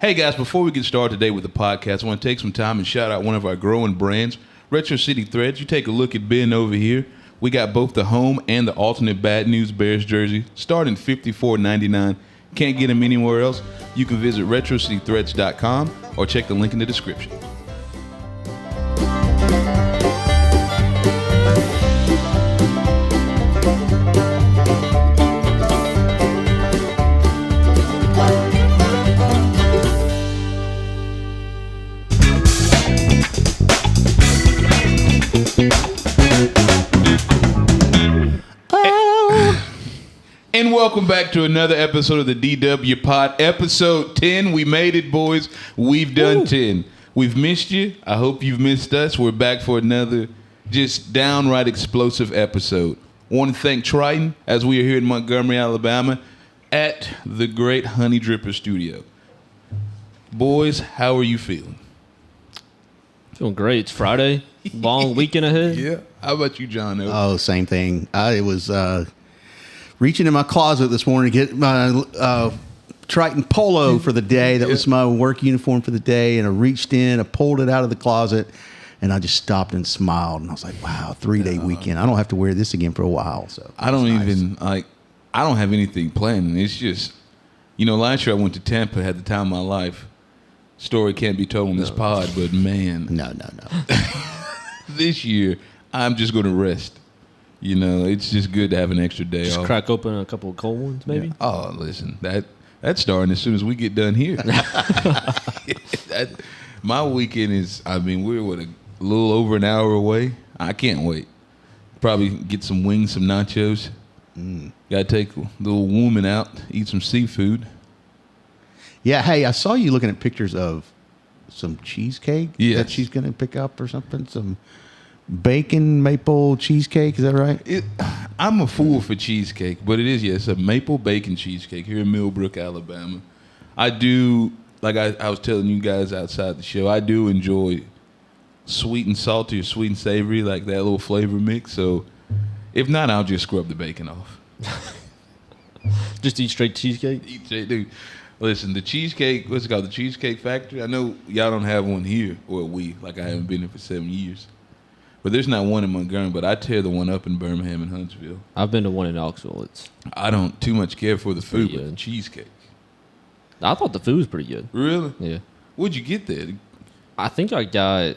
Hey guys, before we get started today with the podcast, I want to take some time and shout out one of our growing brands, Retro City Threads. You take a look at Ben over here. We got both the home and the alternate Bad News Bears jersey, starting $54.99. Can't get them anywhere else. You can visit RetroCityThreads.com or check the link in the description. And welcome back to another episode of the DW Pod, episode 10. We made it, boys. We've done 10. We've missed you. I hope you've missed us. We're back for another just downright explosive episode. I want to thank Triton, as we are here in Montgomery, Alabama, at the great Honey Dripper Studio. Boys, how are you feeling? Feeling great. It's Friday. Long weekend ahead. Yeah. How about you, John? Oh, same thing. I was reaching in my closet this morning to get my Triton polo for the day. That was my work uniform for the day. And I reached in, I pulled it out of the closet, and I just stopped and smiled. And I was like, wow, 3-day weekend. I don't have to wear this again for a while. So I don't I don't have anything planned. It's just, last year I went to Tampa, had the time of my life. Story can't be told on this pod, but man. No. This year, I'm just going to rest. It's just good to have an extra day Just off. crack open a couple of cold ones, maybe? Yeah. Oh, listen, that's starting as soon as we get done here. My weekend is, we're a little over an hour away. I can't wait. Probably get some wings, some nachos. Got to take the little woman out, eat some seafood. Yeah, hey, I saw you looking at pictures of some cheesecake Yes. that she's going to pick up or something. Some bacon maple cheesecake. Is that right? I'm a fool for cheesecake, but it is, it's a maple bacon cheesecake here in Millbrook, Alabama. I do, like I was telling you guys outside the show, I do enjoy sweet and salty or sweet and savory, like that little flavor mix. So if not, I'll just scrub the bacon off. Just eat straight cheesecake? Dude. Listen, the cheesecake, what's it called? The Cheesecake Factory? I know y'all don't have one here, or I haven't been here for 7 years. But there's not one in Montgomery, but I tear the one up in Birmingham and Huntsville. I've been to one in Knoxville. I don't too much care for the food, but good. the cheesecake. I thought the food was pretty good. Really? Yeah. What'd you get there? I think I got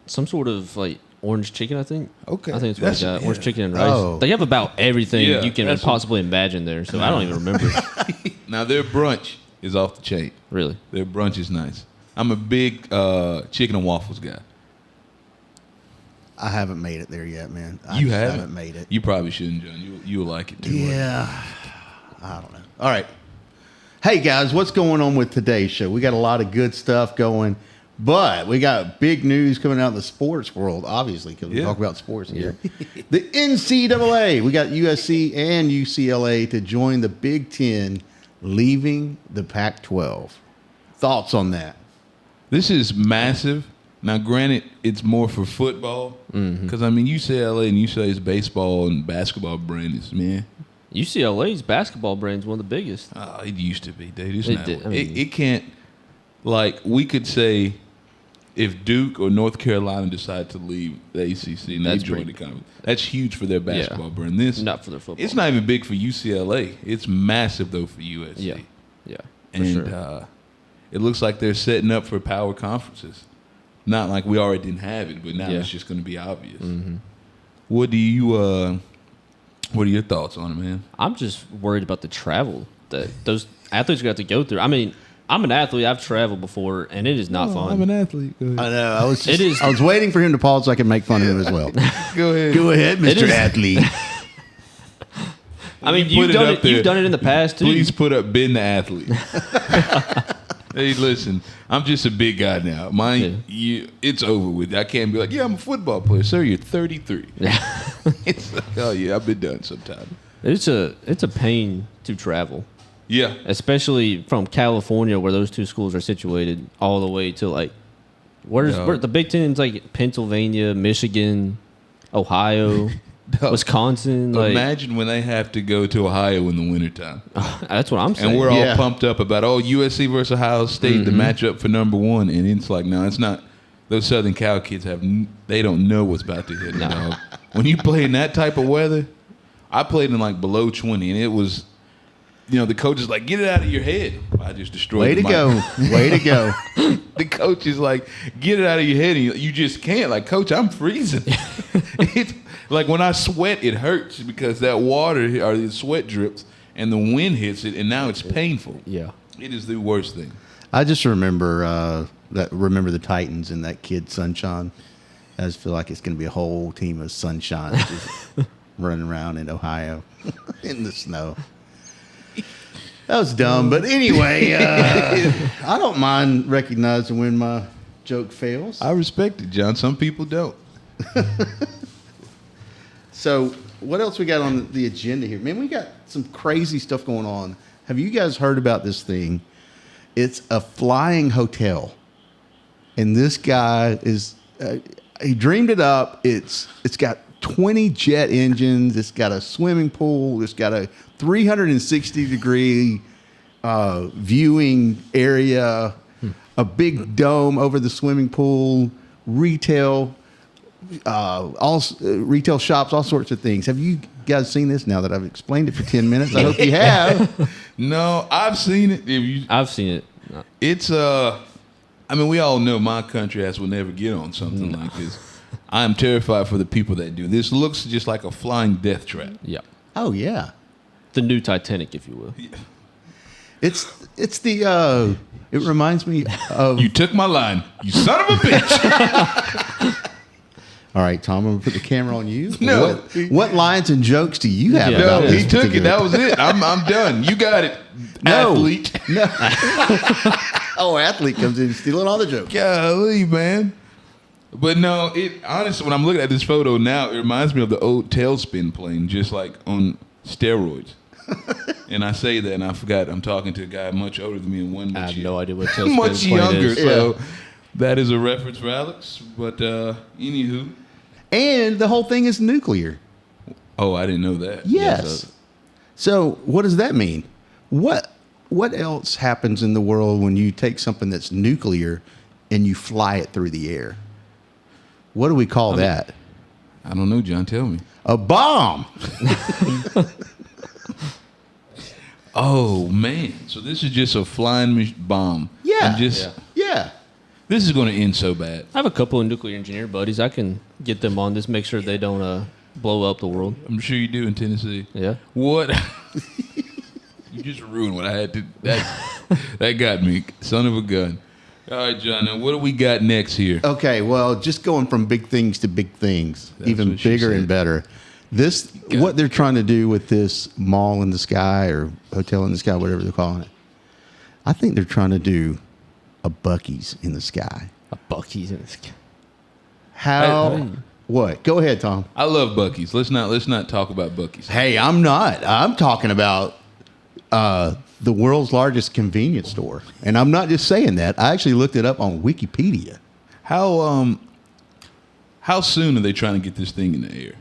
some sort of orange chicken, I think. Okay. I think that's what I got. Orange chicken and rice. Oh. They have about everything you can that's possibly imagine there, so I don't even remember. Now, their brunch is off the chain. Really? Their brunch is nice. I'm a big chicken and waffles guy. I haven't made it there yet, man. I You just haven't? haven't made it. You probably shouldn't, John. You'll like it too. Yeah. I don't know. All right. Hey, guys, what's going on with today's show? We got a lot of good stuff going, but we got big news coming out in the sports world, obviously, because we talk about sports here. The NCAA, we got USC and UCLA to join the Big Ten, leaving the Pac-12. Thoughts on that? This is massive. Now, granted, it's more for football because UCLA and UCLA's baseball and basketball brand is UCLA's basketball brand is one of the biggest. It used to be, dude. It's It not. did. It can't. We could say if Duke or North Carolina decide to leave the ACC and they join the conference, that's huge for their basketball brand. Not for their football. It's not even big for UCLA. It's massive though for USC. Yeah, for And sure. it looks like they're setting up for power conferences. Not like we already didn't have it, but now it's just going to be obvious. Mm-hmm. What do you? What are your thoughts on it, man? I'm just worried about the travel that those athletes are going to have to go through. I'm an athlete. I've traveled before, and it is not fun. I'm an athlete. Go ahead. I know. I was It is- I was waiting for him to pause so I could make fun of him as well. Go ahead. Go ahead, Mr. Athlete. You've done it in the past too. Please put up Ben the athlete. Hey, listen, I'm just a big guy now. It's over with. I can't be like, I'm a football player. Sir, you're 33. It's like, oh, yeah, I've been done sometime. It's a pain to travel. Yeah. Especially from California, where those two schools are situated, all the way to where the Big Ten's Pennsylvania, Michigan, Ohio. Wisconsin. Like, Imagine when they have to go to Ohio in the wintertime. that's what I'm saying. And we're all Yeah. pumped up about, USC versus Ohio State, the matchup for number one. And it's like, no, it's not. Those Southern Cal kids they don't know what's about to hit. No. When you play in that type of weather, I played in like below 20, and it was, the coach is like, get it out of your head. I just destroyed Way to go. Way to go. The coach is like, get it out of your head, and you just can't. Like, coach, I'm freezing. It's like when I sweat, it hurts because that water or the sweat drips, and the wind hits it, and now it's painful. Yeah. It is the worst thing. I just remember the Titans and that kid Sunshine. I just feel like it's going to be a whole team of Sunshine just running around in Ohio in the snow. That was dumb, but anyway, I don't mind recognizing when my joke fails. I respect it, John. Some people don't. So, what else we got on the agenda here? Man, we got some crazy stuff going on. Have you guys heard about this thing? It's a flying hotel, and this guy he dreamed it up. It's got 20 jet engines. It's got a swimming pool. It's got a 360-degree viewing area, a big dome over the swimming pool, retail shops, all sorts of things. Have you guys seen this now that I've explained it for 10 minutes? I hope you have. No, I've seen it. I've seen it. It's we all know my country ass will never get on something like this. I am terrified for the people that do. This looks just like a flying death trap. Yeah. Oh, yeah. The new Titanic, if you will. It's the it reminds me of You took my line, you son of a bitch. All right, Tom, I'm gonna put the camera on you. No. What lines and jokes do you have Yeah. about No, this he took it. particular- That was it. I'm done. You got it, No. athlete. No. Oh, athlete comes in stealing all the jokes. Golly, man. But no, honestly, when I'm looking at this photo now, it reminds me of the old Tailspin plane, just like on steroids. And I say that, and I forgot I'm talking to a guy much older than me and one I much, have no idea what Tailspin much plane younger. is. So that is a reference for Alex. But anywho, And the whole thing is nuclear. oh, I didn't know that. Yes. So what does that mean? What else happens in the world when you take something that's nuclear and you fly it through the air? What do we call that? I don't know, John. Tell me. A bomb. Oh man! So this is just a flying bomb. Yeah. And just Yeah. this is going to end so bad. I have a couple of nuclear engineer buddies. I can get them on this, make sure they don't blow up the world. I'm sure you do in Tennessee. Yeah. What? You just ruined what I had to. That got me. Son of a gun. All right, John. Now, what do we got next here? Okay, well, just going from big things to big things, That's even what she bigger said. and better. What they're trying to do with this mall in the sky or hotel in the sky, whatever they're calling it, I think they're trying to do a Bucky's in the sky. A Bucky's in the sky. How? Hey. What? Go ahead, Tom. I love Bucky's. Let's not talk about Bucky's. Hey, I'm not. I'm talking about the world's largest convenience store, and I'm not just saying that. I actually looked it up on Wikipedia. How soon are they trying to get this thing in the air?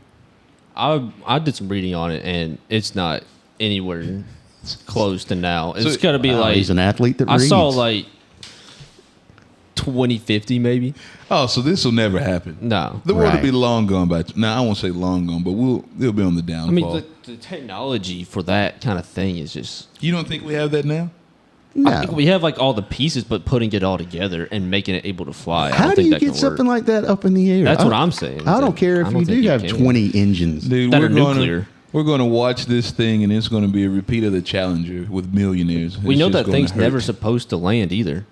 I did some reading on it, and it's not anywhere close to now. It's So- got to be Wow, like he's an athlete that I reads. saw like 2050 maybe. Oh, so this will never happen. No. The world Right. will be long gone by. Now I won't say long gone, but it'll be on the downfall. I mean, the technology for that kind of thing is just. You don't think we have that now? No. I think we have like all the pieces, but putting it all together and making it able to fly. I How don't do think you that get can something work. like that up in the air? That's what I'm saying. I don't care if I don't you think do have can. 20 engines. Dude, That we're are nuclear. We're going to watch this thing, and it's going to be a repeat of the Challenger with millionaires. We It's know just that gonna thing's hurt. never supposed to land either.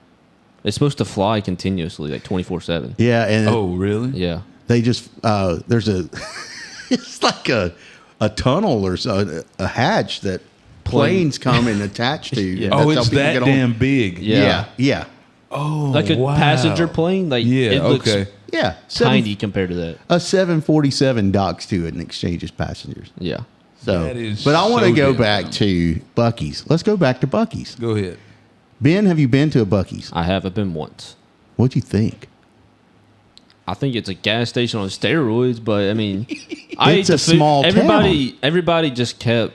It's supposed to fly continuously, like 24/7. Yeah, and Oh, really? Yeah. they just there's a it's like a tunnel or so, a hatch that planes come and attach to. Yeah. Oh, That's how it's people that get on. damn big. Yeah. Yeah. Oh, Like a wow. passenger plane. Like Yeah, it looks okay. Yeah. tiny compared to that. A 747 docks to it and exchanges passengers. Yeah. So, That is but I want to so go damn back dumb. to Bucky's. Let's go back to Bucky's. Go ahead. Ben, have you been to a Bucky's? I haven't been once. What'd you think? I think it's a gas station on steroids, but I mean, I It's ate the a small Everybody just kept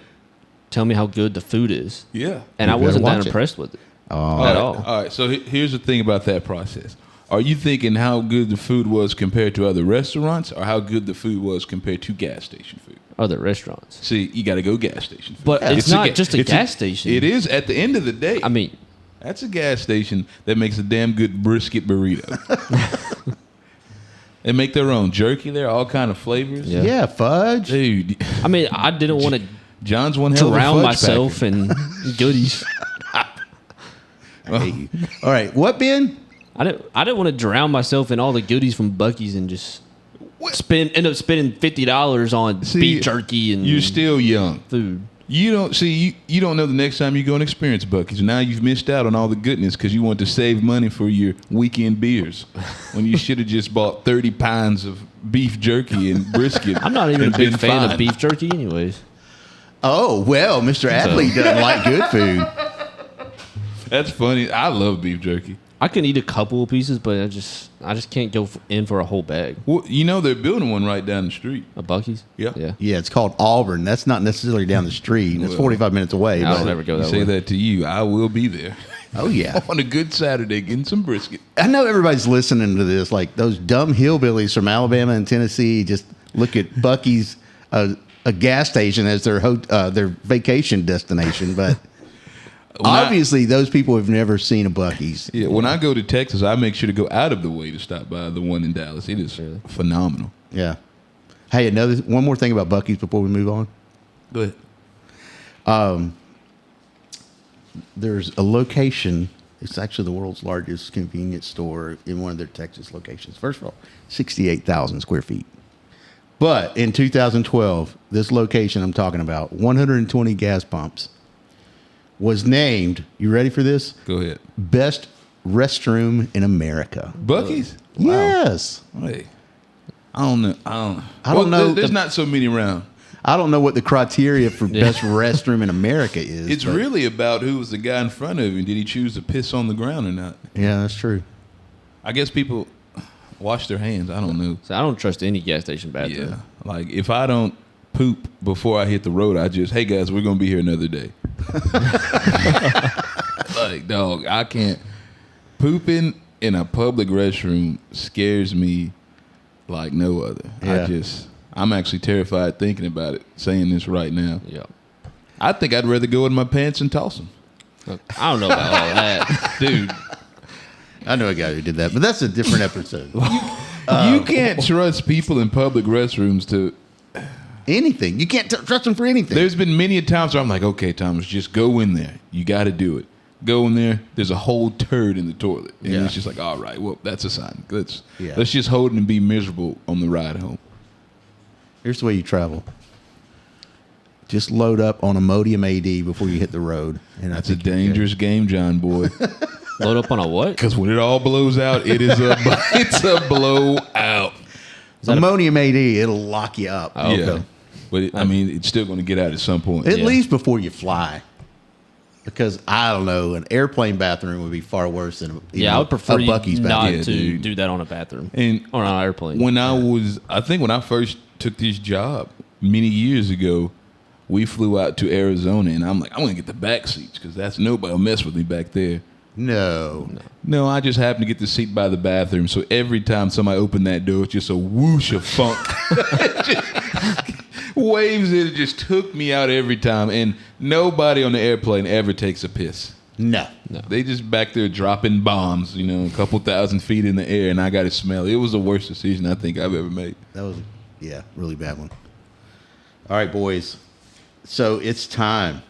telling me how good the food is, Yeah. and I You better wasn't that watch it. impressed with it Oh. at all. All right. So here's the thing about that process. Are you thinking how good the food was compared to other restaurants, or how good the food was compared to gas station food? Other restaurants, See, you got to go gas station food. but it's not just a it's gas station. It is at the end of the day. I mean, that's a gas station that makes a damn good brisket burrito. They make their own jerky there, all kind of flavors. Yeah. Yeah, fudge. Dude, I mean, I didn't want to John's one hell of a drown fudge myself in goodies. I hate you. All right, what, Ben? I didn't want to drown myself in all the goodies from Bucky's and just end up spending $50 on See, beef jerky and You're still young. food. You don't see. You don't know the next time you go and experience Bucky's. Now you've missed out on all the goodness because you want to save money for your weekend beers when you should have just bought 30 pounds of beef jerky and brisket. I'm not even and a big been fan fine. of beef jerky, anyways. Oh, well, Mr. Athlete doesn't like good food. That's funny. I love beef jerky. I can eat a couple of pieces, but I just can't go in for a whole bag. Well, you know they're building one right down the street. A Bucky's? Yeah. Yeah. Yeah, it's called Auburn. That's not necessarily down the street. It's Well, 45 minutes away. I but- don't ever go I that say way. that to you. I will be there Oh, yeah. on a good Saturday getting some brisket. I know everybody's listening to this. Like those dumb hillbillies from Alabama and Tennessee just look at Bucky's, a gas station, as their vacation destination. But obviously, those people have never seen a Bucky's. Yeah, when I go to Texas, I make sure to go out of the way to stop by the one in Dallas. It is phenomenal. Yeah. Hey, one more thing about Bucky's before we move on. Go ahead. There's a location. It's actually the world's largest convenience store in one of their Texas locations. First of all, 68,000 square feet. But in 2012, this location I'm talking about, 120 gas pumps, was named, you ready for this? Go ahead. Best restroom in America. Bucky's? Yes. Hey, I don't know. I don't know. There's not so many around. I don't know what the criteria for best restroom in America is. It's but- really about who was the guy in front of him. Did he choose to piss on the ground or not? Yeah, that's true. I guess people wash their hands. I don't know. So I don't trust any gas station bathroom. Yeah. Like if I don't poop before I hit the road, I just, hey guys, we're going to be here another day. Like, dog, I can't. Pooping in a public restroom scares me like no other. Yeah. I'm actually terrified thinking about it, saying this right now. Yeah. I think I'd rather go in my pants and toss them. I don't know about all that. Dude, I know a guy who did that, but that's a different episode. you can't trust people in public restrooms to. Anything. You can't trust them for anything. There's been many a times where I'm like, okay, Thomas, just go in there. You got to do it. Go in there. There's a whole turd in the toilet. And Yeah. it's just like, all right, well, that's a sign. Let's Yeah. just hold it and be miserable on the ride home. Here's the way you travel. Just load up on Imodium AD before you hit the road. And That's a dangerous game, John boy. Load up on a what? Because when it all blows out, it's a blowout. Ammonium AD, it'll lock you up. Oh, okay. Yeah. But I mean, it's still going to get out at some point. At Yeah. least before you fly. Because, I don't know, an airplane bathroom would be far worse than Yeah, I would prefer a you Bucky's not bathroom. Yeah, to dude. do that on a bathroom And or on an airplane. when I think when I first took this job many years ago, we flew out to Arizona, and I'm like, I'm going to get the back seats because that's nobody will mess with me back there. No. No, I just happened to get the seat by the bathroom, so every time somebody opened that door, it's just a whoosh of funk. Waves in, it just took me out every time, and nobody on the airplane ever takes a piss. No. They just back there dropping bombs, a couple thousand feet in the air, and I got to smell it. It was the worst decision I think I've ever made. That was, really bad one. All right, boys. So it's time.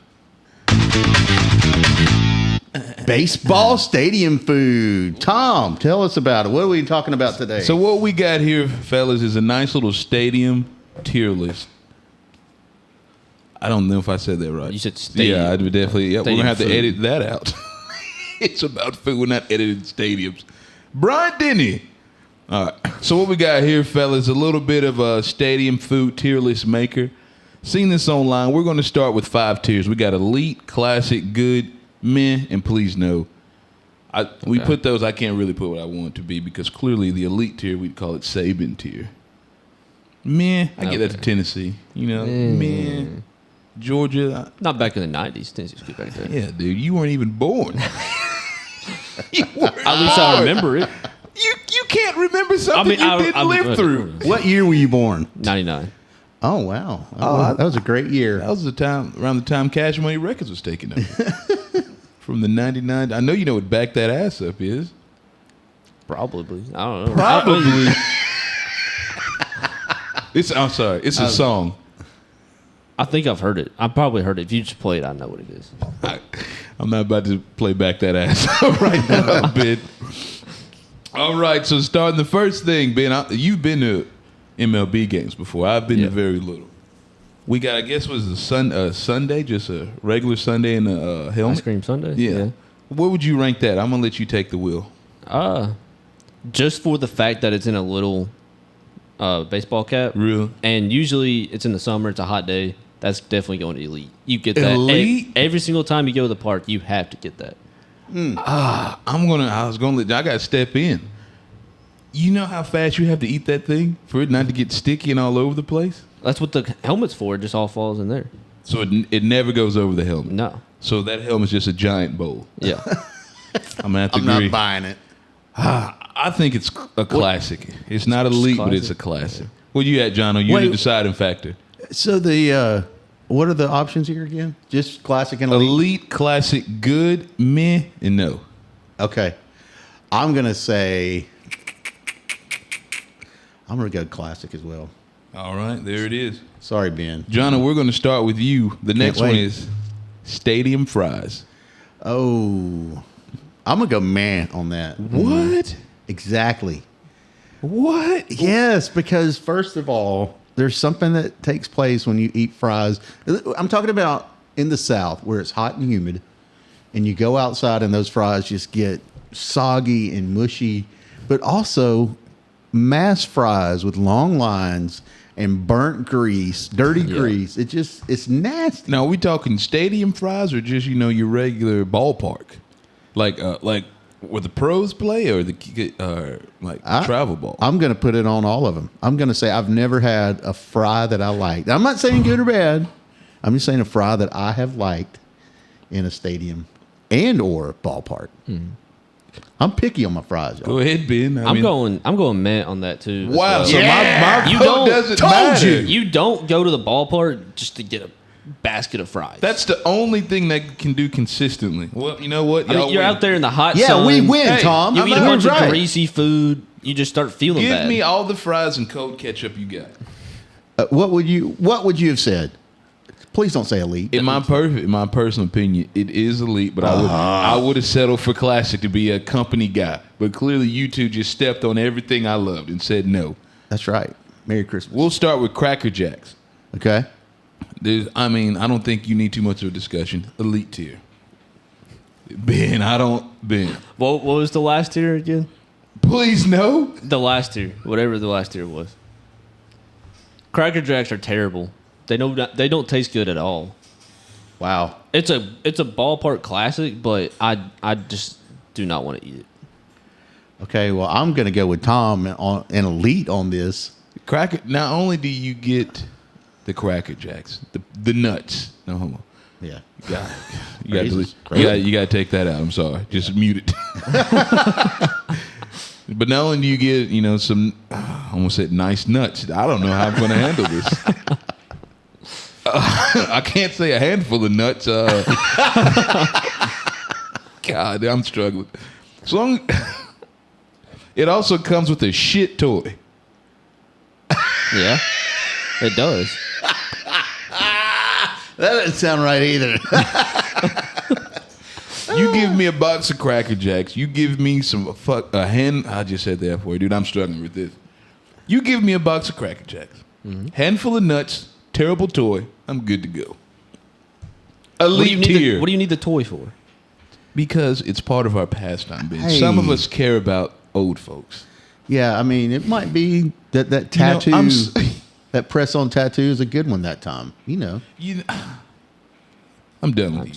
Baseball stadium food. Tom, tell us about it. What are we talking about today? So what we got here, fellas, is a nice little stadium tier list. I don't know if I said that right. You said stadium. Yeah, I would definitely. Yeah, we're Stadium gonna have to food. edit that out. It's about food. We're not editing stadiums. Brian Denny. All right. So what we got here, fellas, a little bit of a stadium food tier list maker. Seen this online. We're going to start with 5 tiers. We got elite, classic, good, meh, and please no. We put those. I can't really put what I want it to be because clearly the elite tier, we'd call it Saban tier. Man, I get that to Tennessee. You know, man. Georgia. Not back in the 90s. Tennessee's good back then. Yeah, dude. You weren't even born. You weren't At least I remember it. You can't remember something you didn't live through. What year were you born? 99. Oh, wow. That was a great year. That was around the time Cash Money Records was taken up. From the 99. I know you know what Back That Ass Up is. Probably. I don't know. Probably. I'm sorry. It's a song. I think I've heard it. I probably heard it. If you just play it, I know what it is. I'm not about to play Back That Ass Up right now, Ben. All right, so starting the first thing, Ben, you've been to MLB games before. I've been to very little. We got, I guess, was a Sunday, just a regular Sunday in a helmet? Ice cream Sunday? Yeah. Where would you rank that? I'm going to let you take the wheel. Just for the fact that it's in a little baseball cap. Real. And usually it's in the summer, it's a hot day. That's definitely going to elite. You get that. Elite? Every single time you go to the park, you have to get that. I got to step in. You know how fast you have to eat that thing for it not to get sticky and all over the place? That's what the helmet's for. It just all falls in there. So it never goes over the helmet? No. So that helmet's just a giant bowl? Yeah. I'm going to have to I'm agree. not buying it. I think it's a classic. It's not elite, but it's a classic. Where you at, John? Are you the deciding factor? So what are the options here again? Just classic and elite? Elite, classic, good, meh, and no. Okay. I'm going to say... I'm going to go classic as well. All right, there it is. Sorry, Ben. John, we're going to start with you. The next one wait. is stadium fries. Oh, I'm going to go man on that. What? Exactly. What? Yes, because first of all, there's something that takes place when you eat fries. I'm talking about in the South where it's hot and humid, and you go outside and those fries just get soggy and mushy, but also mass fries with long lines and burnt grease, dirty grease. It's nasty. Now, are we talking stadium fries or just, your regular ballpark? Like where the pros play or travel ball? I'm going to put it on all of them. I'm going to say I've never had a fry that I liked. I'm not saying good or bad. I'm just saying a fry that I have liked in a stadium and or ballpark. I'm picky on my fries, y'all. Go ahead, Ben. I'm going meh on that too. Wow, Well. so my vote doesn't matter. You don't go to the ballpark just to get a basket of fries. That's the only thing that can do consistently. Well, you know what? I mean, you're win. out there in the hot Yeah, sun. we win, Hey, Tom. You eat a bunch of right. greasy food. You just start feeling Give bad. me all the fries and cold ketchup you got. What would you have said? Please don't say elite. In my personal opinion, it is elite, but I would have settled for classic to be a company guy. But clearly, you two just stepped on everything I loved and said no. That's right. Merry Christmas. We'll start with Cracker Jacks. Okay. I don't think you need too much of a discussion. Elite tier. Ben. What was the last tier again? Please no. The last tier, whatever the last tier was. Cracker Jacks are terrible. They don't taste good at all. Wow. It's a ballpark classic, but I just do not want to eat it. Okay, well, I'm going to go with Tom and elite on this. Cracker. Not only do you get the Cracker Jacks, the nuts. No homo. Yeah. You got to take that out. I'm sorry. Just mute it. But not only do you get, some, I almost said nice nuts. I don't know how I'm going to handle this. I can't say a handful of nuts. God, I'm struggling. It also comes with a shit toy. Yeah, it does. That doesn't sound right either. You give me a box of Cracker Jacks. You give me I just said the F word, dude. I'm struggling with this. You give me a box of Cracker Jacks. Handful of nuts. Terrible toy. I'm good to go. Elite tier. What do you need the toy for? Because it's part of our pastime, Ben. Hey. Some of us care about old folks. Yeah, I mean, it might be that tattoo, that press-on tattoo is a good one that time. I'm done with you.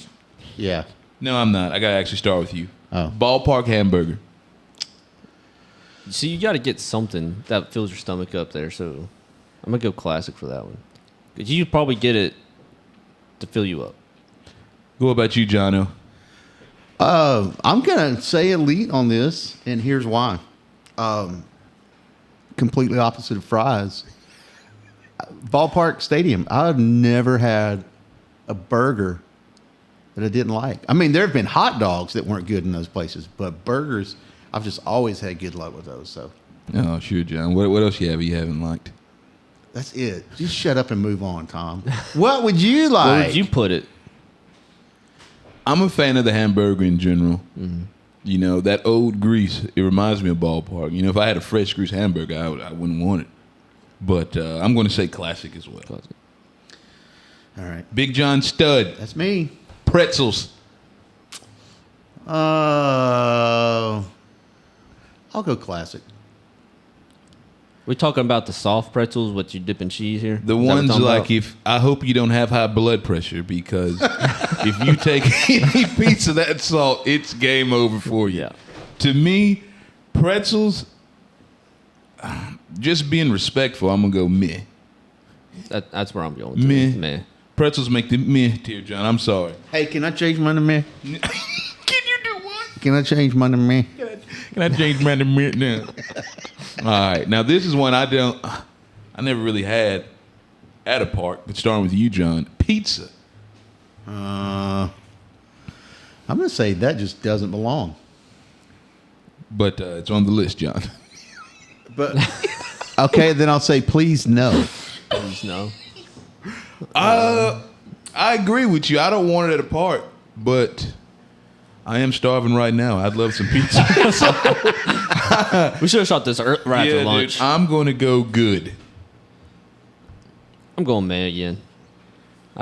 Yeah. No, I'm not. I got to actually start with you. Ballpark hamburger. See, you got to get something that fills your stomach up there. So I'm gonna go classic for that one. 'Cause you probably get it to fill you up. What about you, Jono? I'm gonna say elite on this, and here's why. Completely opposite of fries. Ballpark Stadium. I've never had a burger that I didn't like. I mean, there have been hot dogs that weren't good in those places, but burgers, I've just always had good luck with those. So Oh, sure, John. What else you haven't liked? that's it. Just shut up and move on, Tom. What would you like? Where would you put it? I'm a fan of the hamburger in general. Mm-hmm. You know, that old grease, it reminds me of Ballpark. You know, if I had a fresh grease hamburger, I wouldn't want it. But I'm going to say classic as well. Classic. All right. Big John Stud. That's me. Pretzels. I'll go classic. We're talking about the soft pretzels, what you dip in cheese here? The Is that what ones we're talking like about? I hope you don't have high blood pressure because if you take any piece of that salt, it's game over for you. Yeah. To me, pretzels, just being respectful, I'm going to go meh. That's where I'm going to. Meh. Meh. Pretzels make the meh tier, John. I'm sorry. Hey, can I change mine to me? Can you do what? Can I change mine to me? Can I change mine to meh now? All right. Now, this is one I never really had at a park, but starting with you, John. Pizza. I'm going to say that just doesn't belong. But it's on the list, John. But okay, then I'll say please no. Please no. I agree with you. I don't want it at a park, but I am starving right now. I'd love some pizza. We should have shot this right after lunch. Dude, I'm going to go good. I'm going meh again.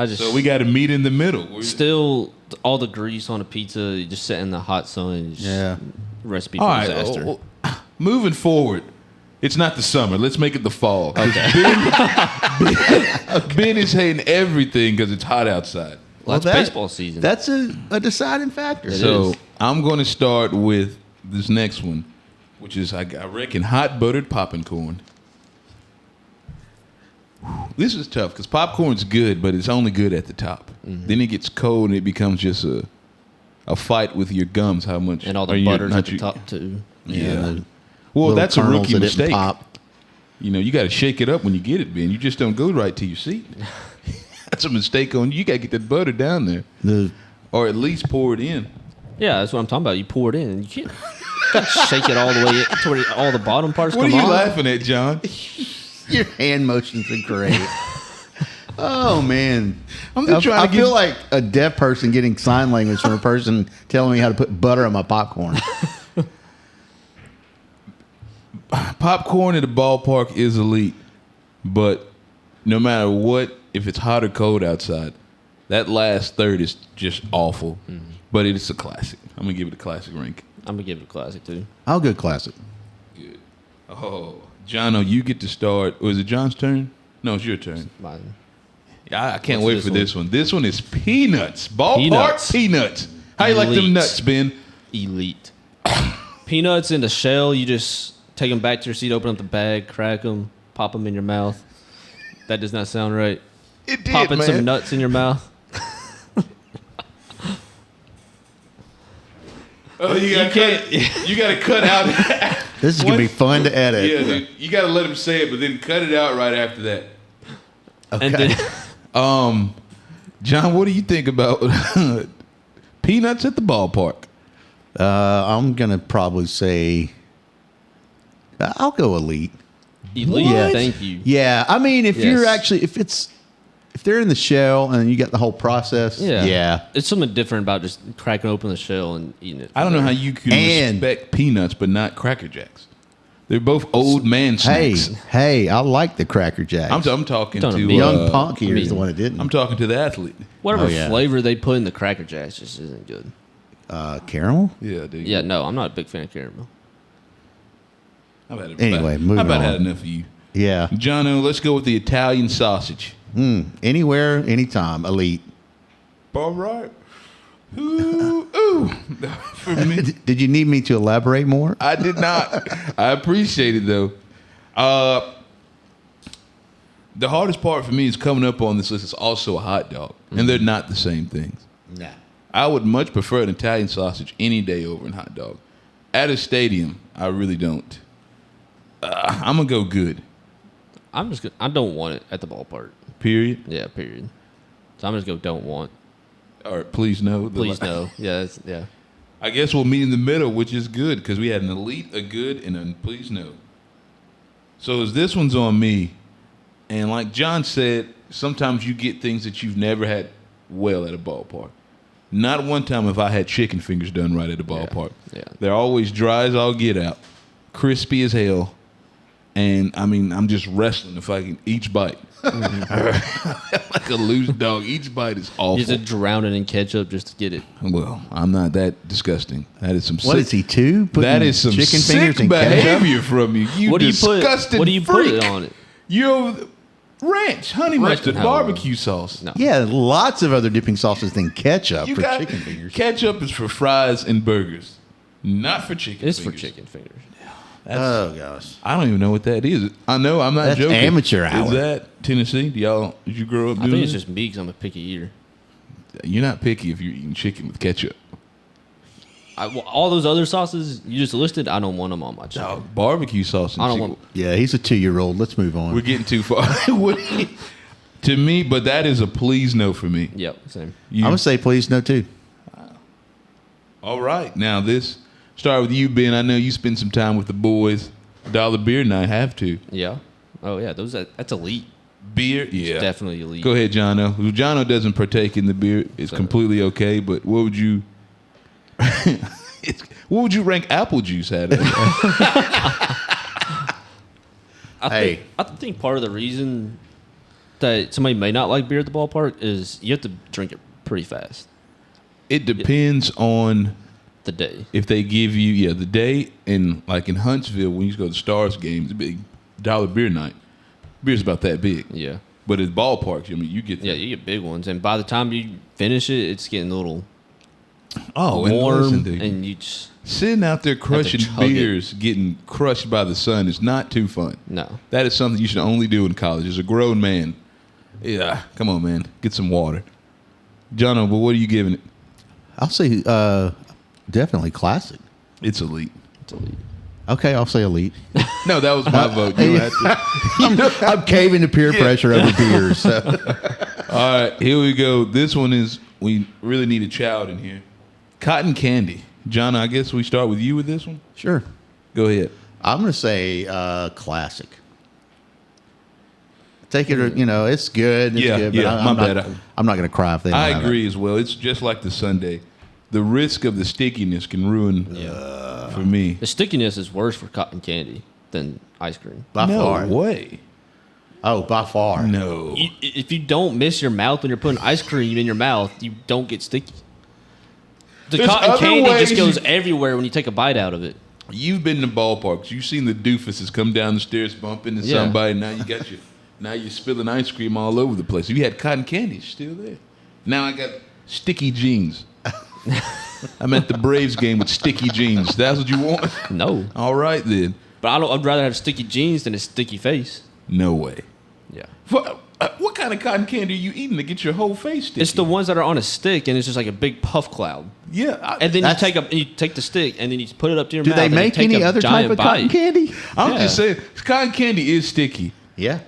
So we got to meet in the middle. Still all the grease on a pizza, you just sit in the hot sun. And just Yeah. Recipe All for right. disaster. Moving forward, it's not the summer. Let's make it the fall. Okay. Ben is hating everything because it's hot outside. Well, that's baseball season. That's a deciding factor. So is. I'm going to start with this next one, which is, I reckon, hot buttered popping corn. This is tough because popcorn's good, but it's only good at the top. Mm-hmm. Then it gets cold and it becomes just a fight with your gums. How much and all are the you- butter's not at the you- top, too. Yeah. the Well, little that's a kernels rookie that didn't mistake. pop. You know, you got to shake it up when you get it, Ben. You just don't go right to your seat. That's a mistake on you. You got to get that butter down there, The or at least pour it in. Yeah, that's what I'm talking about. You pour it in. And you can't shake it all the way in to where all the bottom parts What are come you on. laughing at, John? your hand motions are great. Oh man, I'm just trying I to feel get- like a deaf person getting sign language from a person telling me how to put butter on my popcorn. Popcorn at the ballpark is elite, but no matter what, if it's hot or cold outside, that last third is just awful. Mm-hmm. But it's a classic. I'm gonna give it a classic rank. I'm going to give it a classic, too. I'll go classic. Good. Oh, Jono, you get to start. Was it John's turn? No, it's your turn. Mine. I can't What's wait this for one? this one. This one is peanuts. Ballpark peanuts. How you like them Elite. nuts, Ben? Elite. Peanuts in the shell, you just take them back to your seat, open up the bag, crack them, pop them in your mouth. That does not sound right. It did, Popping man. some nuts in your mouth. Oh, you gotta cut out. This is gonna be fun to edit. Yeah, dude, you gotta let him say it, but then cut it out right after that. Okay. And then John, what do you think about peanuts at the ballpark? I'm gonna probably say I'll go elite. elite, What? thank you. Yeah, I mean, if you're Yes. actually if they're in the shell and you got the whole process, yeah. It's something different about just cracking open the shell and eating it. I don't know how you can And- respect peanuts but not Cracker Jacks. They're both old man Hey, snacks. hey, I like the Cracker Jacks. I'm talking Don't to be- Young Punk here I is the mean, one that didn't. I'm talking to the athlete. Whatever Oh, yeah. flavor they put in the Cracker Jacks just isn't good. Caramel. Yeah, dude. Yeah, no, I'm not a big fan of caramel. I've had Anyway, moving I've about on. had enough of you. Yeah. Jono, let's go with the Italian sausage. Anywhere, anytime. Elite. All right. Ooh. For me, Did you need me to elaborate more? I did not. I appreciate it though. The hardest part for me is coming up on this list is also a hot dog, and they're not the same things. Nah. I would much prefer an Italian sausage any day over a hot dog. At a stadium, I really don't. I'm gonna go good. I don't want it at the ballpark. Period. Yeah, period. So I'm just go don't want. All right, please no. Please no. Yeah, yeah. I guess we'll meet in the middle, which is good because we had an elite, a good, and a please no. So as this one's on me, and like John said, sometimes you get things that you've never had well at a ballpark. Not one time have I had chicken fingers done right at a ballpark. Yeah. They're always dry as all get out, crispy as hell, and I mean I'm just wrestling if I can each bite. Like a loose dog, each bite is awful. You just drown it in ketchup just to get it. Well, I'm not that disgusting. That is some. What is he, two? That is some chicken sick fingers and ketchup? behavior from you. You What do you put? disgusting What do you freak. put it on it? You ranch, honey mustard, No. barbecue sauce. No. Yeah, lots of other dipping sauces than ketchup You for got chicken fingers. ketchup is for fries and burgers, not for chicken. It's fingers. for chicken fingers. Oh gosh. I don't even know what that is. I know I'm not That's joking. amateur hour. Is that Tennessee? Did you grow up I doing think it's it? just me because I'm a picky eater. You're not picky if you're eating chicken with ketchup. All those other sauces you just listed, I don't want them on my chicken. No, barbecue sauce. And I don't chicken. want. Yeah, he's a 2-year-old. Let's move on. We're getting too far. To me, but that is a please no for me. Yep, same. I'm gonna say please no too. All right. Now this start with you, Ben. I know you spend some time with the boys. Dollar beer night, have to. Yeah. Oh yeah, that's elite. Beer, yeah. Definitely elite. Go ahead, Jono. If Jono doesn't partake in the beer, it's completely okay. But what would you? What would you rank apple juice at? I think part of the reason that somebody may not like beer at the ballpark is you have to drink it pretty fast. It depends on The day. if they give you the day, and like in Huntsville when you go to the Stars games, big dollar beer night. Beer's about that big. Yeah. But at ballparks, I mean, you get Yeah, you get big ones, and by the time you finish it, it's getting a little and warm, listen to you. and you just Sitting out there crushing chug it. beers, getting crushed by the sun is not too fun. no. That is something you should only do in college. As a grown man, yeah, come on, man, get some water. Jono, but what are you giving it? I'll say definitely classic. It's elite. It's elite. Okay, I'll say elite. No, that was my vote. You had to. I'm caving to peer pressure over beers. So. All right, here we go. This one is, we really need a child in here. Cotton candy. John, I guess we start with you with this one. Sure. Go ahead. I'm going to say classic. Take it, it's good. It's good, but I'm not going to cry if they don't I have it. agree as well. It's just like the sundae. The risk of the stickiness can ruin for me. The stickiness is worse for cotton candy than ice cream. By No far. way. Oh, by far. No. If you don't miss your mouth when you're putting ice cream in your mouth, you don't get sticky. The There's cotton other candy just ways goes you- everywhere when you take a bite out of it. You've been to ballparks. You've seen the doofuses come down the stairs, bump into Yeah. somebody. Now you got now you're spilling ice cream all over the place. If you had cotton candy, it's still there. Now I got sticky jeans. I'm at the Braves game with sticky jeans. That's what you want? No, All right then. but I'd rather have sticky jeans than a sticky face. No way. Yeah, What kind of cotton candy are you eating to get your whole face sticky? it's the ones that are on a stick and it's just like a big puff cloud. Yeah. And then That's- you take the stick and then you put it up to your Do mouth. they and you make take any a other type giant of cotton bite. candy? I'm Yeah. just saying, cotton candy is sticky. Yeah.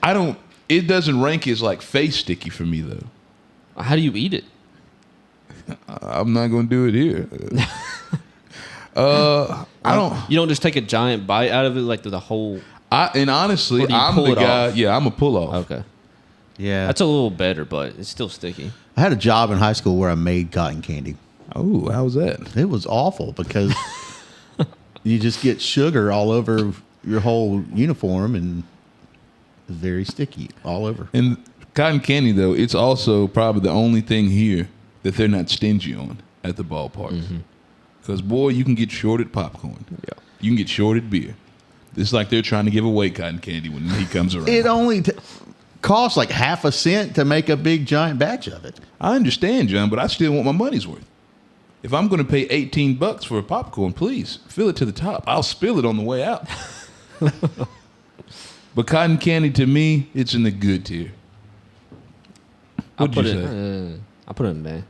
It doesn't rank as like face sticky for me though. How do you eat it? I'm not going to do it here. I don't. You don't just take a giant bite out of it like the whole. And honestly, Or do you I'm pull the it guy. off? Yeah, I'm a pull off. Okay, Yeah. that's a little better, but it's still sticky. I had a job in high school where I made cotton candy. Oh, how was that? It was awful because you just get sugar all over your whole uniform and it's very sticky all over. And cotton candy, though, it's also probably the only thing here that they're not stingy on at the ballparks. Because, boy, you can get shorted popcorn. Yeah. You can get shorted beer. It's like they're trying to give away cotton candy when he comes around. It only costs like half a cent to make a big giant batch of it. I understand, John, but I still want my money's worth. if I'm going to pay $18 for a popcorn, please fill it to the top. I'll spill it on the way out. But cotton candy, to me, it's in the good tier. What'd you say? I put it in man.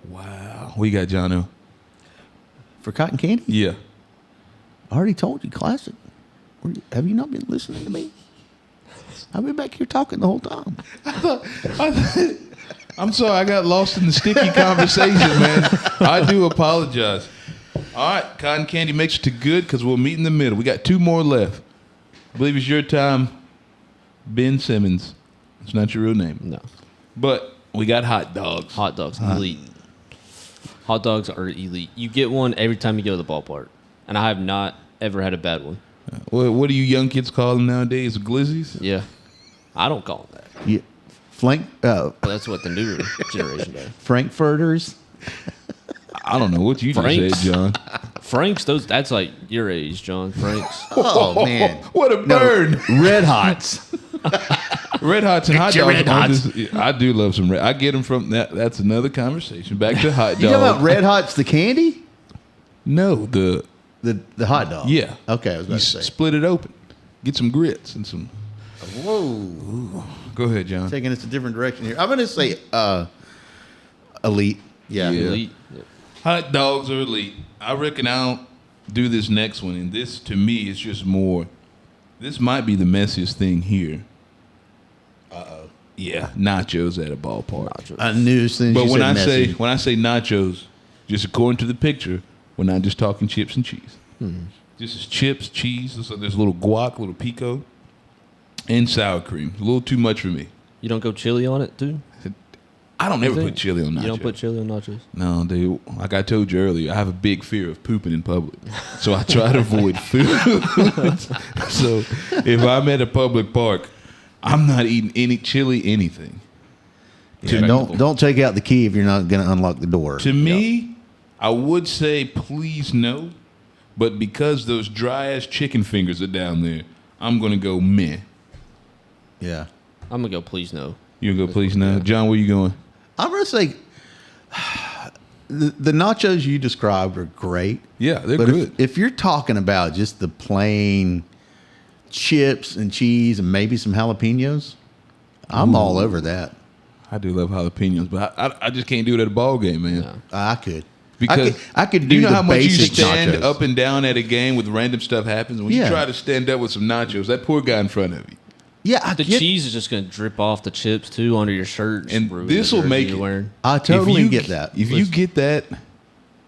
Wow. What you got, Jono? For cotton candy? Yeah. I already told you, classic. Have you not been listening to me? I've been back here talking the whole time. I'm sorry, I got lost in the sticky conversation, man. I do apologize. All right, cotton candy makes it to good because we'll meet in the middle. We got 2 more left. I believe it's your time, Ben Simmons. It's not your real name. No. But we got hot dogs. Hot dogs, elite. Hot dogs are elite. You get one every time you go to the ballpark. And I have not ever had a bad one. What do you young kids call them nowadays? Glizzies? Yeah. I don't call them that. Yeah. But that's what the newer generation does. Frankfurters. I don't know what you Franks? just said, John. Franks, that's like your age, John. Franks. Oh, man. What a burn. Red Hots. Red Hots and hot your dogs. Red Hots. I do love some red. I get them from that. That's another conversation. Back to hot dogs. You talking about Red Hots, the candy? No, the hot dog. yeah. Okay, I was about You to say. split it open. Get some grits and some. Whoa. Go ahead, John. Taking us a different direction here. I'm going to say elite. Yeah. Yeah. Elite. Yeah. Hot dogs are elite. I reckon I'll do this next one, and this to me is just more. This might be the messiest thing here. Yeah, nachos at a ballpark. Nachos. I knew as soon as But you when said I messy. say nachos, just according to the picture, we're not just talking chips and cheese. This is chips, cheese. So there's a little guac, a little pico, and sour cream. A little too much for me. You don't go chili on it, too? I don't ever think? put chili on nachos. You don't put chili on nachos? No, dude. Like I told you earlier, I have a big fear of pooping in public, so I try to avoid food. So if I'm at a public park, I'm not eating any chili, anything. Yeah, don't take out the key if you're not going to unlock the door. To me, I would say please no, but because those dry ass chicken fingers are down there, I'm gonna go meh. Yeah. I'm going to go please no. You gonna go please no, John? Where you going? I'm going to say the nachos you described are great. Yeah, they're But good. if you're talking about just the plain chips and cheese and maybe some jalapenos, I'm all over that. I do love jalapenos, but I just can't do it at a ball game, man. No. I could. Because I could do you know the how much you basic stand nachos. up and down at a game with random stuff happens when you Yeah. try to stand up with some nachos. That poor guy in front of you. Yeah, I The get, cheese is just going to drip off the chips, too, under your shirt. And ruin this the will jersey make you're it. wearing. I totally If you get that. If you get that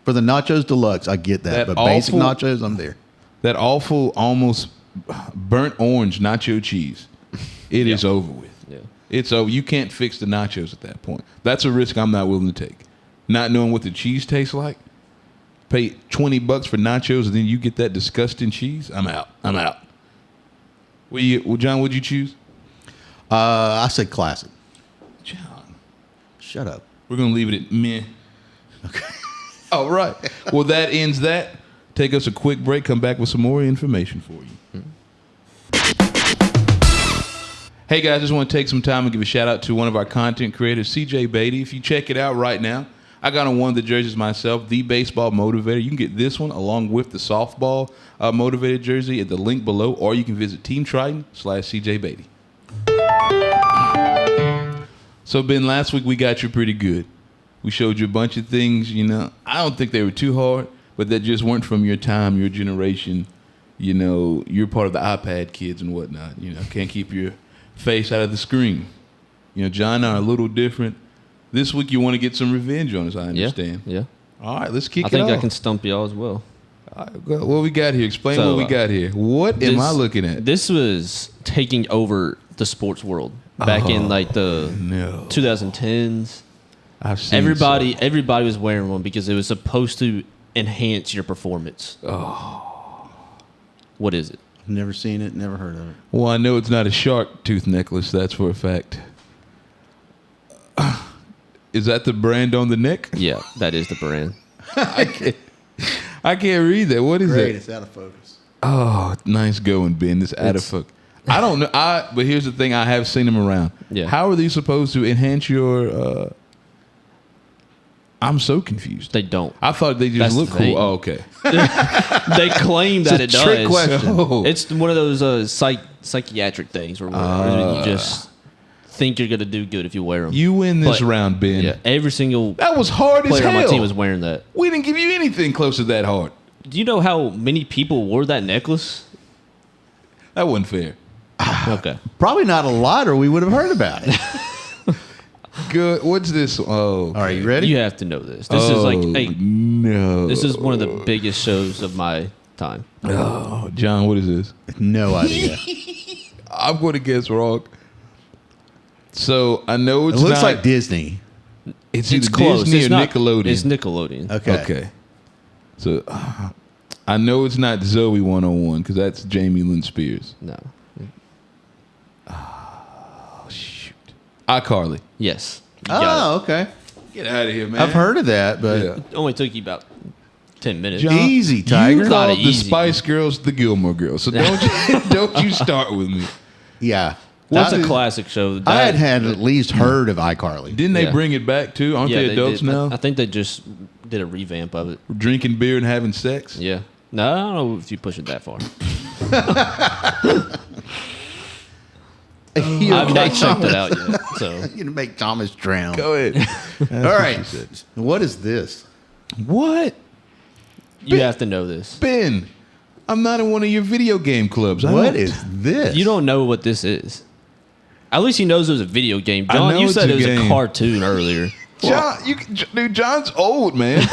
For the nachos deluxe, I get that. That But basic awful- nachos, I'm there. that awful, almost burnt orange nacho cheese, it is over with. Yeah. It's over. You can't fix the nachos at that point. That's a risk I'm not willing to take. Not knowing what the cheese tastes like. Pay $20 for nachos and then you get that disgusting cheese. I'm out. Well, John, what'd you choose? I said classic. John, Shut up. we're gonna leave it at meh. Okay. All right. Well, that ends that. Take us a quick break. Come back with some more information for you. Hey guys, just want to take some time and give a shout out to one of our content creators, CJ Beatty. If you check it out right now, I got on one of the jerseys myself, the baseball motivator. You can get this one along with the softball motivated jersey at the link below, or you can visit Team Triton /CJ Beatty. So Ben, last week we got you pretty good. We showed you a bunch of things, you know. I don't think they were too hard, but that just weren't from your time, your generation. You know, you're part of the iPad kids and whatnot. You know, can't keep your face out of the screen. You know, John and I are a little different. This week you want to get some revenge on us, I understand. Yeah. All right, let's kick I it think off. I can stump y'all as well. All right, what we got here? Explain So, what we got here. What am I looking at? This was taking over the sports world back in like the No. 2010s. I've seen Everybody was wearing one because it was supposed to enhance your performance. Oh. What is it? Never seen it, never heard of it. Well, I know it's not a shark tooth necklace. That's for a fact. Is that the brand on the neck? Yeah, that is the brand. I can't read that. What is Great, it? it's out of focus. Oh, nice going, Ben. It's out of focus. I don't know. But here's the thing. I have seen them around. Yeah. How are these supposed to enhance your I'm so confused. They don't. I thought they just That's look the cool. thing. Oh, okay. They claim that it It's a trick does. question. Oh. It's one of those psychiatric things where you just think you're gonna do good if you wear them. You win this round, Ben. Yeah, every single That was hard as player on hell. my team was wearing that. We didn't give you anything close to that hard. Do you know how many people wore that necklace? That wasn't fair. Okay. Probably not a lot, or we would have heard about it. Good. What's this? Oh. All right, you ready? You have to know this. This is like no. this is one of the biggest shows of my time. Oh, John, what is this? No idea. I'm going to guess wrong. So I know It it's looks not, like Disney. it's It's either close. Disney It's or not, Nickelodeon. It's Nickelodeon. Okay. So I know it's not Zoe 101 because that's Jamie Lynn Spears. No. Oh shoot. iCarly. Yes. You got Oh, okay. Get out of here, man. I've heard of that, but Yeah. it. Only took you about 10 minutes. John, Easy, Tiger. You Not called the easy. Spice Girls the Gilmore Girls, so don't you start with me. yeah. That's That a is- classic show. I That- had at least heard of iCarly. Didn't they Yeah. bring it back too? Aren't they adults did. now? I think they just did a revamp of it. Drinking beer and having sex? Yeah. No, I don't know if you push it that far. You I've not checked it out yet. So You're gonna make Thomas drown. Go ahead. All right. What is this? What? you have to know this. Ben, I'm not in one of your video game clubs. What is this? You don't know what this is. At least he knows it was a video game. I John, know you it's said a it was game. a cartoon earlier. John, dude, John's old, man.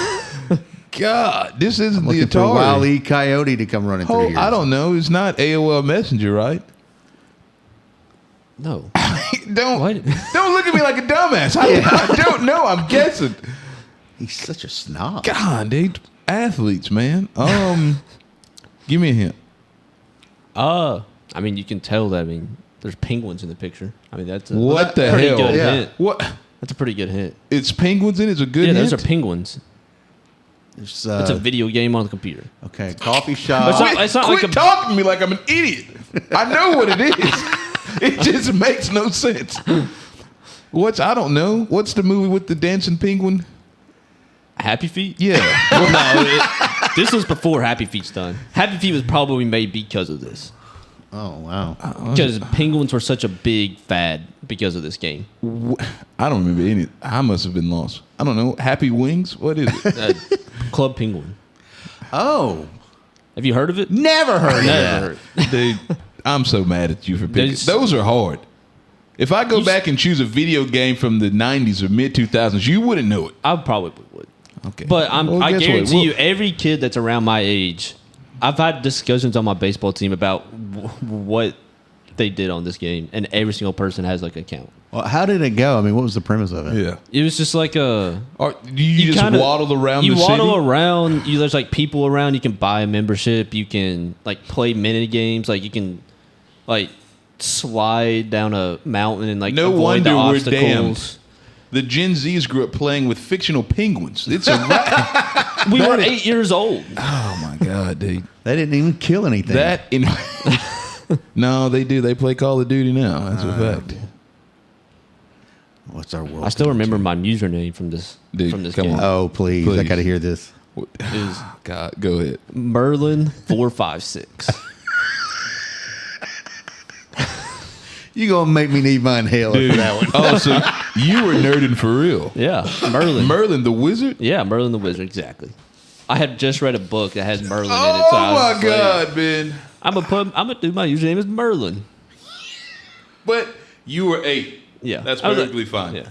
God, this isn't the looking for a Wile Atari. E. Coyote to come running through Oh, here. I don't know. It's not AOL Messenger, right? No. don't What? don't look at me like a dumbass. I don't know. I'm guessing. He's such a snob. God, dude, athletes, man. Give me a hint. I mean, you can tell that. I mean, there's penguins in the picture. I mean, that's a What the pretty hell? good Yeah. hint. What? That's a pretty good hint. It's penguins in it. It's a good Yeah, hint. those are penguins. It's, It's a video game on the computer. okay, coffee shop. It's not- it's not Quit like a- talking to me like I'm an idiot. I know what it is. It just makes no sense. I don't know. What's the movie with the dancing penguin? Happy Feet? Yeah. Well, no, this was before Happy Feet's done. Happy Feet was probably made because of this. Oh wow. Because penguins were such a big fad because of this game. I don't remember any. I must have been lost. I don't know. Happy Wings? What is it? Club Penguin. Oh, Have you heard of it? never heard of that. Never heard. Dude, I'm so mad at you for picking. There's- Those are hard. If I go back and choose a video game from the 90s or mid 2000s, you wouldn't know it. I probably would. Okay. But Well, I guess what? guarantee We'll- you, every kid that's around my age, I've had discussions on my baseball team about what they did on this game, and every single person has like an account. Well, how did it go? I mean, what was the premise of it? Yeah. It was just like a Or do you just kinda- waddle around You the waddle city? around. There's like people around. You can buy a membership. You can like play mini games. Like you can like slide down a mountain and like No avoid wonder the we're obstacles. damned. The Gen Zs grew up playing with fictional penguins. It's a wrap. We were 8 years old. Oh my god, dude. They didn't even kill anything. That in No, they do. They play Call of Duty now. That's a fact. What's our world? I still remember my username from this Dude, from this come game. on. Oh, please. I Please. got to hear this. Is God, go ahead. Merlin 456. You gonna make me need my inhaler for that one? Oh, so you were nerding for real. Yeah, Merlin. Merlin the Wizard? Yeah, Merlin the Wizard. Exactly. I had just read a book that has Merlin in it. Oh So I was my like, god, Ben. I'm gonna do my username as Merlin. But you were 8. Yeah, That's I was perfectly fine. Yeah.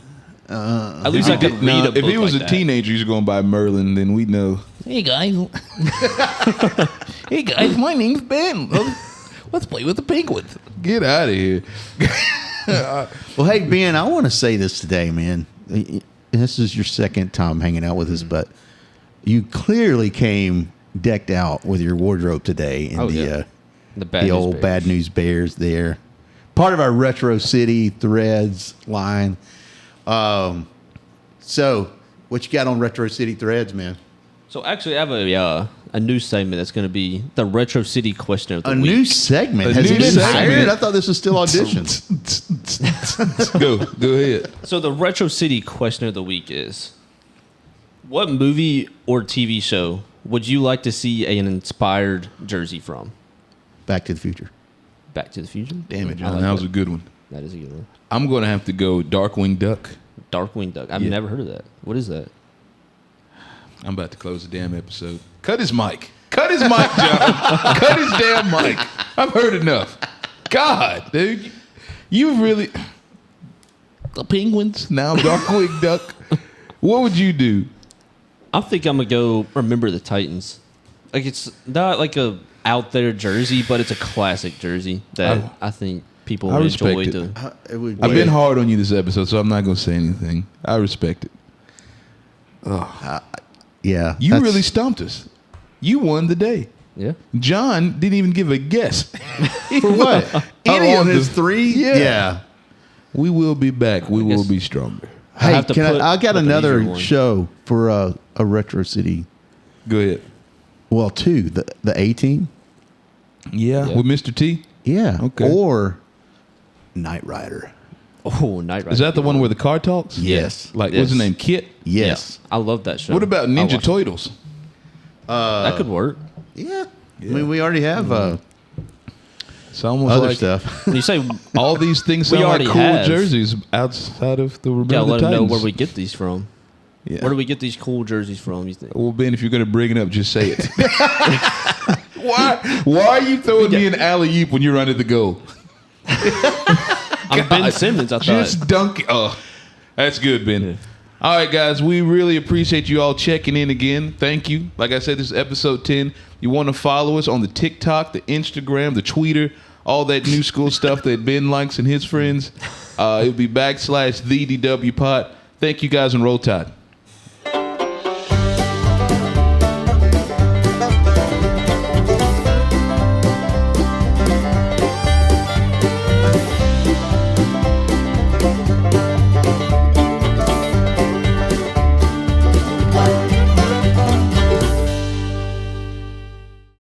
At least I could read Now, a book if he was like a that. teenager, he's going by Merlin, then we know. Hey guys. Hey guys, my name's Ben. Let's play with the penguins. Get out of here. Well, hey, Ben, I want to say this today, man. This is your second time hanging out with us, but you clearly came decked out with your wardrobe today in Oh, the yeah. the old Bad News Bears there. Part of our Retro City Threads line. So, what you got on Retro City Threads, man? So actually, I have a new segment that's going to be the Retro City Question of the A Week. new segment. A Has new it been segment. hired? I thought this was still auditions. Go ahead. So the Retro City Question of the Week is: What movie or TV show would you like to see an inspired jersey from? Back to the Future. Back to the Future? Damn it, I John. like That was a good one. That is a good one. I'm going to have to go Darkwing Duck. Darkwing Duck. I've Yeah. never heard of that. What is that? I'm about to close the damn episode. Cut his mic. Cut his mic, John. Cut his damn mic. I've heard enough. God, dude. You really... The Penguins, now Darkwing Duck. What would you do? I think I'm going to go Remember the Titans. Like, it's not like a out there jersey, but it's a classic jersey that I think people I would respect enjoy. it. To I've been hard on you this episode, so I'm not going to say anything. I respect it. Yeah. You that's- really stumped us. You won the day. Yeah. John didn't even give a guess. For what? Any on of his the- 3? Yeah. We will be back. We will guess- be stronger. I Hey, have to put- I got put the another easier one. show for a Retro City. Go ahead. Well, 2. The A-Team. Yeah, Yeah. with Mr. T. Yeah. Okay. Or Knight Rider. Oh, Night Rider. Is that the one where the car talks? Yes. Like, what's his Yes. name? Kit? Yes. I love that show. What about I Ninja watch it. Turtles? That could work. Yeah. I mean, we already have It's almost other like stuff. When you say all these things We sound like already cool have. jerseys outside of the Remember gotta the let them know Titans. where we get these from. Yeah. Where do we get these cool jerseys from, you think? Well, Ben, if you're going to bring it up, just say it. Why are you throwing me an alley-oop when you're under the goal? I'm Ben Simmons, I thought. Just dunk it. Oh, that's good, Ben. Yeah. All right, guys, we really appreciate you all checking in again. Thank you. Like I said, this is episode 10. You want to follow us on the TikTok, the Instagram, the Twitter, all that new school stuff that Ben likes and his friends. It'll be /the DW Pod. Thank you guys, and Roll Tide.